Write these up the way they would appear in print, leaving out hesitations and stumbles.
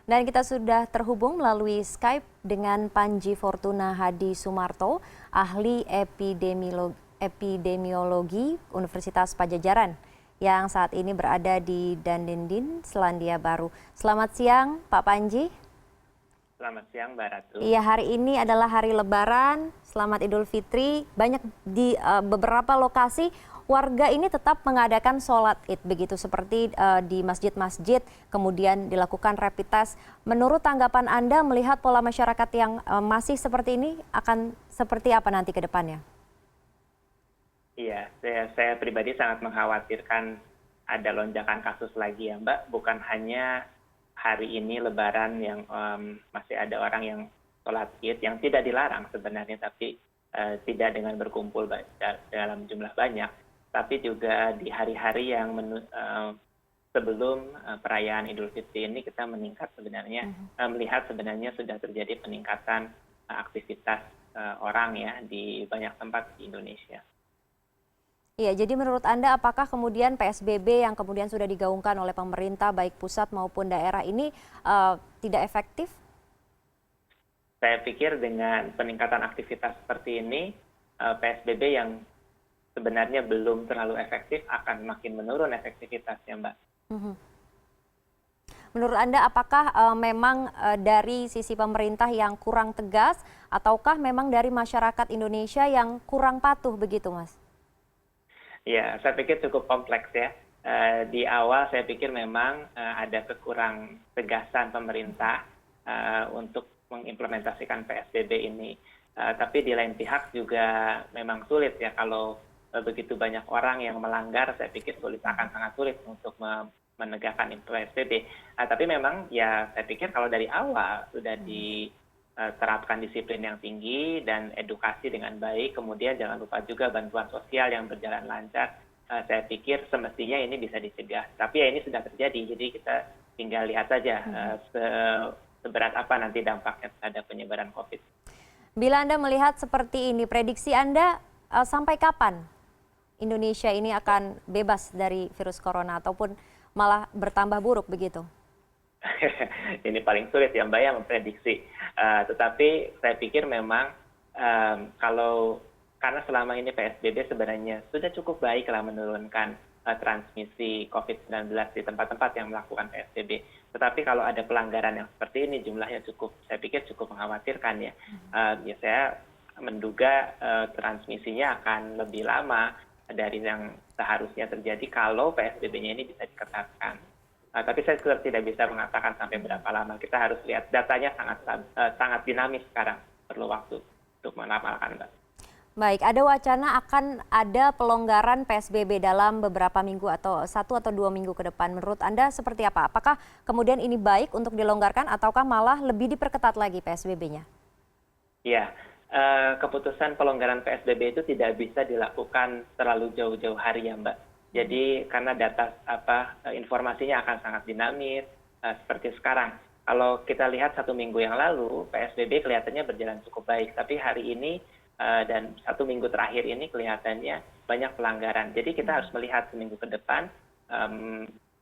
Dan kita sudah terhubung melalui Skype dengan Panji Fortuna Hadi Sumarto, ahli epidemiologi Universitas Padjadjaran yang saat ini berada di Dunedin, Selandia Baru. Selamat siang, Pak Panji. Selamat siang, Mbak Ratu. Iya, hari ini adalah hari Lebaran. Selamat Idul Fitri. Banyak di beberapa lokasi warga ini tetap mengadakan sholat Id, begitu seperti di masjid-masjid, kemudian dilakukan rapid test. Menurut tanggapan Anda melihat pola masyarakat yang masih seperti ini akan seperti apa nanti ke depannya? Iya, saya pribadi sangat mengkhawatirkan ada lonjakan kasus lagi ya, Mbak. Bukan hanya hari ini Lebaran yang masih ada orang yang sholat Id yang tidak dilarang sebenarnya, tapi tidak dengan berkumpul dalam jumlah banyak. Tapi juga di hari-hari yang sebelum perayaan Idul Fitri ini kita meningkat sebenarnya, melihat sebenarnya sudah terjadi peningkatan aktivitas orang ya di banyak tempat di Indonesia. Iya, jadi menurut Anda apakah kemudian PSBB yang kemudian sudah digaungkan oleh pemerintah baik pusat maupun daerah ini tidak efektif? Saya pikir dengan peningkatan aktivitas seperti ini, PSBB yang sebenarnya belum terlalu efektif akan makin menurun efektivitasnya, Mbak. Menurut Anda apakah memang dari sisi pemerintah yang kurang tegas ataukah memang dari masyarakat Indonesia yang kurang patuh begitu, Mas? Ya, saya pikir cukup kompleks ya. Di awal saya pikir memang ada kekurang tegasan pemerintah untuk mengimplementasikan PSBB ini. Tapi di lain pihak juga memang sulit ya kalau begitu banyak orang yang melanggar, saya pikir akan sangat sulit untuk menegakkan PSBB. Tapi memang ya saya pikir kalau dari awal sudah diterapkan disiplin yang tinggi dan edukasi dengan baik, kemudian jangan lupa juga bantuan sosial yang berjalan lancar, saya pikir semestinya ini bisa dicegah. Tapi ya ini sudah terjadi, jadi kita tinggal lihat saja seberat apa nanti dampaknya terhadap penyebaran COVID. Bila Anda melihat seperti ini, prediksi Anda sampai kapan Indonesia ini akan bebas dari virus corona ataupun malah bertambah buruk begitu? Ini paling sulit ya Mbak ya memprediksi. Tetapi saya pikir memang karena selama ini PSBB sebenarnya sudah cukup baik lah menurunkan transmisi COVID-19 di tempat-tempat yang melakukan PSBB. Tetapi kalau ada pelanggaran yang seperti ini jumlahnya saya pikir cukup mengkhawatirkan ya. Saya menduga transmisinya akan lebih lama dari yang seharusnya terjadi kalau PSBB-nya ini bisa diketatkan. Tapi saya tidak bisa mengatakan sampai berapa lama. Kita harus lihat datanya sangat dinamis sekarang. Perlu waktu untuk mengamalkan, Mbak. Baik, ada wacana akan ada pelonggaran PSBB dalam beberapa minggu atau 1 atau 2 minggu ke depan. Menurut Anda seperti apa? Apakah kemudian ini baik untuk dilonggarkan ataukah malah lebih diperketat lagi PSBB-nya? Iya, keputusan pelonggaran PSBB itu tidak bisa dilakukan terlalu jauh-jauh hari ya Mbak. Jadi karena informasinya akan sangat dinamis seperti sekarang. Kalau kita lihat 1 minggu yang lalu PSBB kelihatannya berjalan cukup baik, tapi hari ini dan 1 minggu terakhir ini kelihatannya banyak pelanggaran. Jadi kita harus melihat seminggu ke depan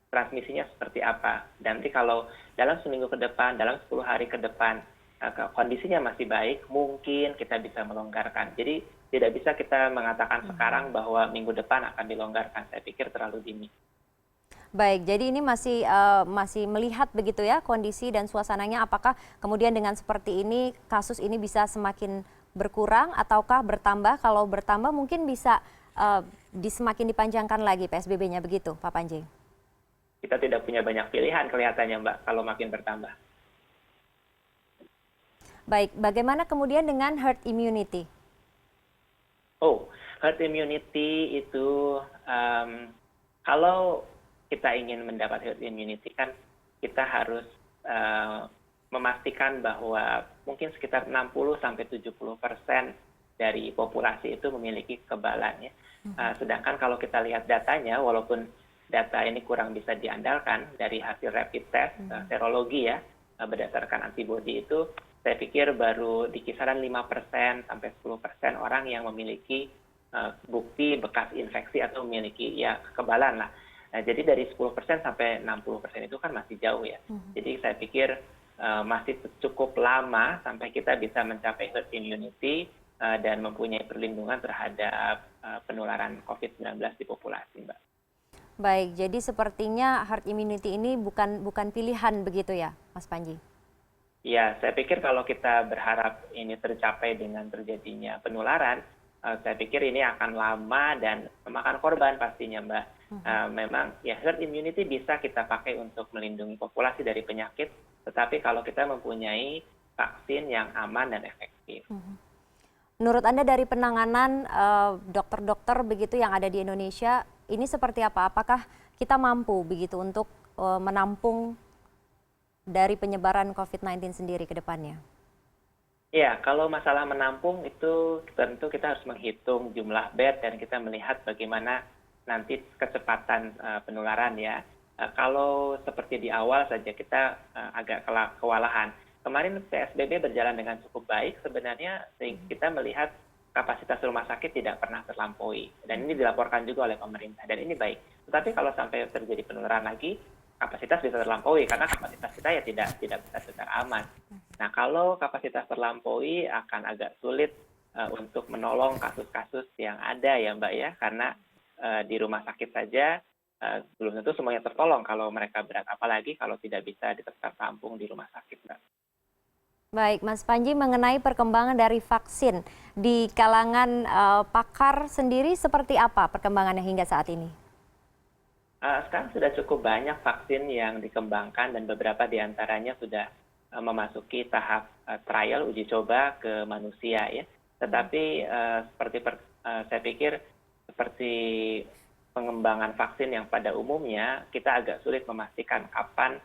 transmisinya seperti apa. Dan nanti kalau dalam seminggu ke depan, dalam 10 hari ke depan kondisinya masih baik, mungkin kita bisa melonggarkan. Jadi tidak bisa kita mengatakan sekarang bahwa minggu depan akan dilonggarkan. Saya pikir terlalu dini. Baik, jadi ini masih melihat begitu ya kondisi dan suasananya. Apakah kemudian dengan seperti ini kasus ini bisa semakin berkurang ataukah bertambah? Kalau bertambah mungkin bisa semakin dipanjangkan lagi PSBB-nya begitu, Pak Panji? Kita tidak punya banyak pilihan kelihatannya Mbak kalau makin bertambah. Baik, bagaimana kemudian dengan herd immunity? Herd immunity itu kalau kita ingin mendapat herd immunity kan kita harus memastikan bahwa mungkin sekitar 60-70% dari populasi itu memiliki kekebalan ya. Sedangkan kalau kita lihat datanya, walaupun data ini kurang bisa diandalkan dari hasil rapid test, serologi ya, berdasarkan antibodi itu, saya pikir baru di kisaran 5% sampai 10% orang yang memiliki bukti bekas infeksi atau memiliki ya kekebalan lah. Nah, jadi dari 10% sampai 60% itu kan masih jauh ya. Jadi saya pikir masih cukup lama sampai kita bisa mencapai herd immunity dan mempunyai perlindungan terhadap penularan COVID-19 di populasi, Mbak. Baik, jadi sepertinya herd immunity ini bukan pilihan begitu ya, Mas Panji? Ya, saya pikir kalau kita berharap ini tercapai dengan terjadinya penularan, saya pikir ini akan lama dan memakan korban pastinya, Mbak. Memang ya herd immunity bisa kita pakai untuk melindungi populasi dari penyakit, tetapi kalau kita mempunyai vaksin yang aman dan efektif. Menurut Anda dari penanganan dokter-dokter begitu yang ada di Indonesia, ini seperti apa? Apakah kita mampu begitu untuk menampung dari penyebaran COVID-19 sendiri ke depannya? Ya, kalau masalah menampung itu tentu kita harus menghitung jumlah bed dan kita melihat bagaimana nanti kecepatan penularan ya. Kalau seperti di awal saja kita agak kewalahan. Kemarin PSBB berjalan dengan cukup baik sebenarnya, sehingga kita melihat kapasitas rumah sakit tidak pernah terlampaui. Dan ini dilaporkan juga oleh pemerintah, dan ini baik. Tetapi kalau sampai terjadi penularan lagi, kapasitas bisa terlampaui, karena kapasitas kita ya tidak bisa secara aman. Nah, kalau kapasitas terlampaui akan agak sulit untuk menolong kasus-kasus yang ada ya Mbak ya, karena di rumah sakit saja belum tentu semuanya tertolong kalau mereka berat, apalagi kalau tidak bisa ditampung di rumah sakit, Mbak. Baik, Mas Panji, mengenai perkembangan dari vaksin di kalangan pakar sendiri seperti apa perkembangannya hingga saat ini? Sekarang sudah cukup banyak vaksin yang dikembangkan dan beberapa diantaranya sudah memasuki tahap trial uji coba ke manusia ya. Tetapi saya pikir seperti pengembangan vaksin yang pada umumnya kita agak sulit memastikan kapan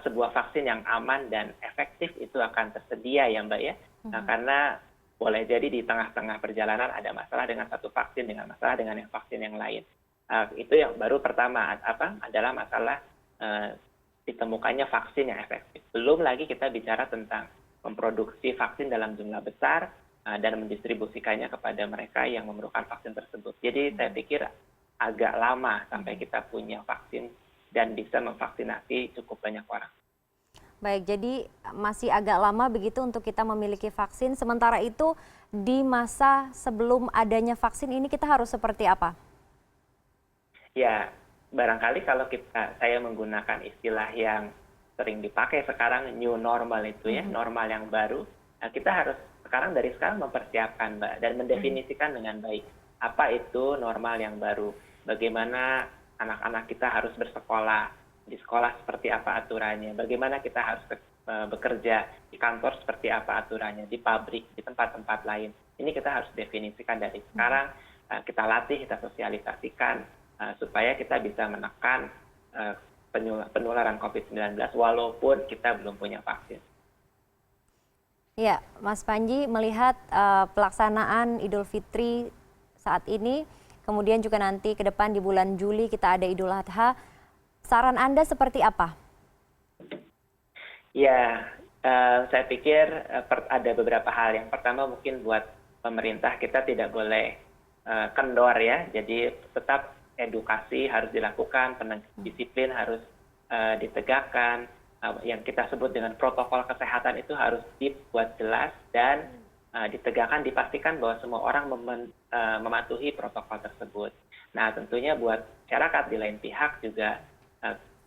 sebuah vaksin yang aman dan efektif itu akan tersedia ya Mbak ya. Nah, karena boleh jadi di tengah-tengah perjalanan ada masalah dengan satu vaksin dengan masalah dengan yang vaksin yang lain. Itu yang baru pertama adalah masalah ditemukannya vaksin yang efektif. Belum lagi kita bicara tentang memproduksi vaksin dalam jumlah besar dan mendistribusikannya kepada mereka yang memerlukan vaksin tersebut. Jadi saya pikir agak lama sampai kita punya vaksin dan bisa memvaksinasi cukup banyak orang. Baik, jadi masih agak lama begitu untuk kita memiliki vaksin. Sementara itu di masa sebelum adanya vaksin ini kita harus seperti apa? Ya, barangkali kalau saya menggunakan istilah yang sering dipakai sekarang new normal itu ya, normal yang baru. Nah, kita harus dari sekarang mempersiapkan Mbak dan mendefinisikan dengan baik apa itu normal yang baru. Bagaimana anak-anak kita harus bersekolah, di sekolah seperti apa aturannya, bagaimana kita harus bekerja di kantor seperti apa aturannya, di pabrik, di tempat-tempat lain. Ini kita harus definisikan dari sekarang, kita latih, kita sosialisasikan supaya kita bisa menekan penularan COVID-19 walaupun kita belum punya vaksin. Ya, Mas Panji melihat pelaksanaan Idul Fitri saat ini, kemudian juga nanti ke depan di bulan Juli kita ada Idul Adha. Saran Anda seperti apa? Ya, saya pikir ada beberapa hal. Yang pertama mungkin buat pemerintah kita tidak boleh kendor ya. Jadi tetap edukasi harus dilakukan, disiplin harus ditegakkan. Yang kita sebut dengan protokol kesehatan itu harus dibuat jelas dan ditegakkan, dipastikan bahwa semua orang mematuhi protokol tersebut. Nah, tentunya buat masyarakat di lain pihak juga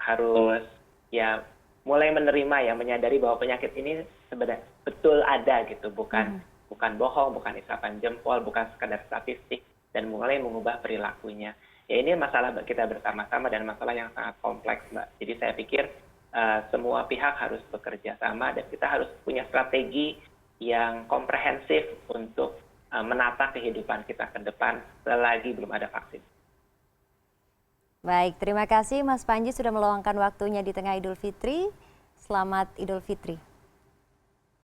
harus ya mulai menerima ya, menyadari bahwa penyakit ini sebenarnya betul ada gitu, bukan bohong, bukan isapan jempol, bukan sekadar statistik, dan mulai mengubah perilakunya. Ya ini masalah kita bersama-sama dan masalah yang sangat kompleks, Mbak. Jadi saya pikir semua pihak harus bekerja sama dan kita harus punya strategi yang komprehensif untuk menata kehidupan kita ke depan selagi belum ada vaksin. Baik, terima kasih Mas Panji sudah meluangkan waktunya di tengah Idul Fitri. Selamat Idul Fitri.